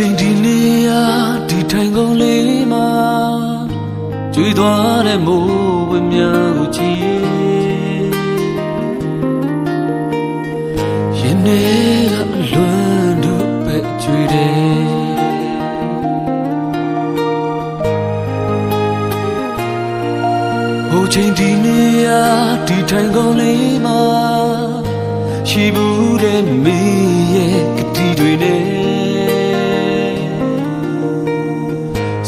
ချိန်ဒီနေရာဒီထိုင်ကုန်လေးမှာကျွေးသွားတဲ့မိုးဝင်းများကိုကြည့်ရင်ထဲကအလွန်တို့ပဲကျွေးတယ်ဟိုချိန်ဒီနေရာဒီထိုင်ကုန်လေးမှာရှိဘူးတဲ့မေရဲ့ကတိတွေနဲ့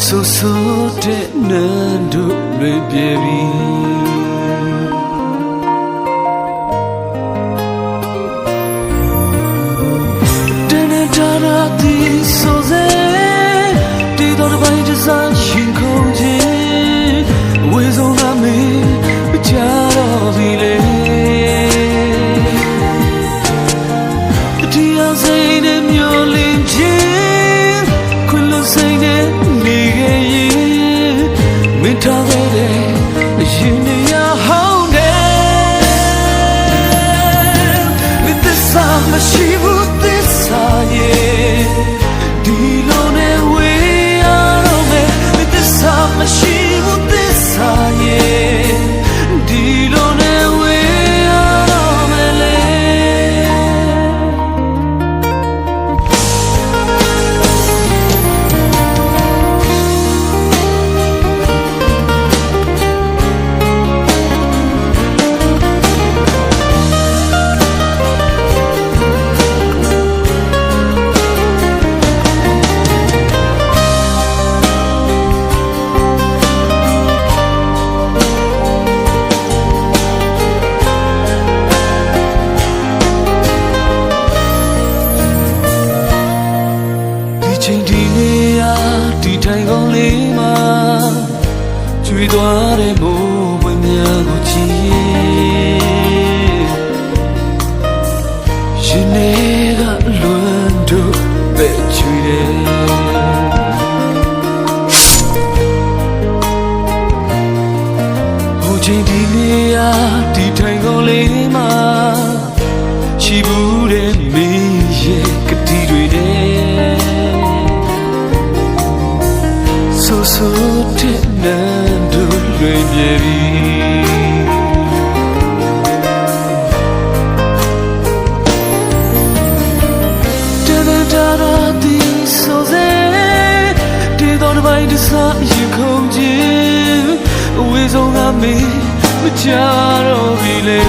ဆိုဆိုတဲ့နန်းတို့လွင်ပြေပြီတနေ့တာရာဒီဆိုစေဒီတော့ဘိုင်းတစားရှင်ခုံးခြင်းဝေဆုံးကမေးကြတော့ပြီလေတရားစိတ်နဲ့မျောလင်းခြင်းခွင်လို့စိတ်နဲ့နေခဲ့ရင်မင်းထားခဲ့တဲ့အရင်နေရာဟောင်းတယ်မင်းသစ္စာမရှိဘူးသစ္စာရဲ့ဒီလိုနဲ့ဝေးရတော့မယ်မင်းသစ္စာမရှိဘူးသစ္စာရဲ့ဒီလိုနဲ့ဝေးရတော့မယ်လေချိန်ဒီနေရာဒီထိုင်ကုန်လေးမှာကျွေးသွားတဲ့မိုးဝင်းများကိုကြည့်ရင်ထဲကလွန်တို့ပဲကျွေးတယ်ဟိုချိန်ဒီနေရာဒီထိုင်ကုန်လေးမှာရှိဘူးတဲ့မင်းရဲ့ကတိတွေနဲ့ဆိုတဲ့နန်းတို့လွင်ပြေပြီတနေ့တာရာဒီဆိုစေဒီတော့ဘိုင်းတစားရင်ခုန်ခြင်းအဝေးဆုံးကမေးမကြတော့ပြီလေ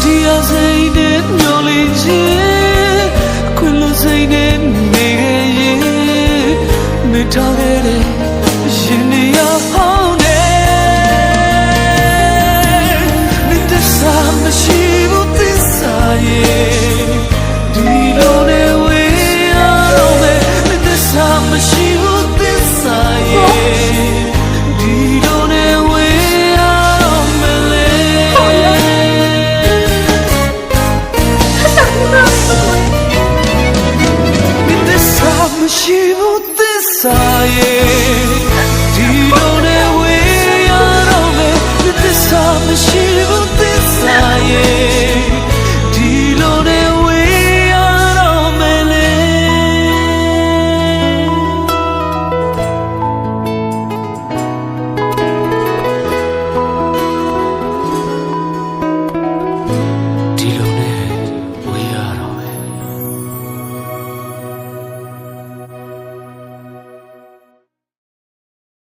တရားစိတ်နဲ့မျောလင်းခြင်းခွင်လို့စိတ်နဲ့နေခဲ့ရင်မထားခဲ့တဲ့ရင်နေရာဟောင်းတယ်မင်းသစ္စာမရှိဘူးသစ္စာရဲ့ဒီလိုနဲ့ဝေးရတော့မယ်မင်းသစ္စာမရှိဘူးသစ္စာရဲ့ဒီလိုနဲ့ဝေးရတော့မယ်လေမရှိဘူးသစ္စာရဲ့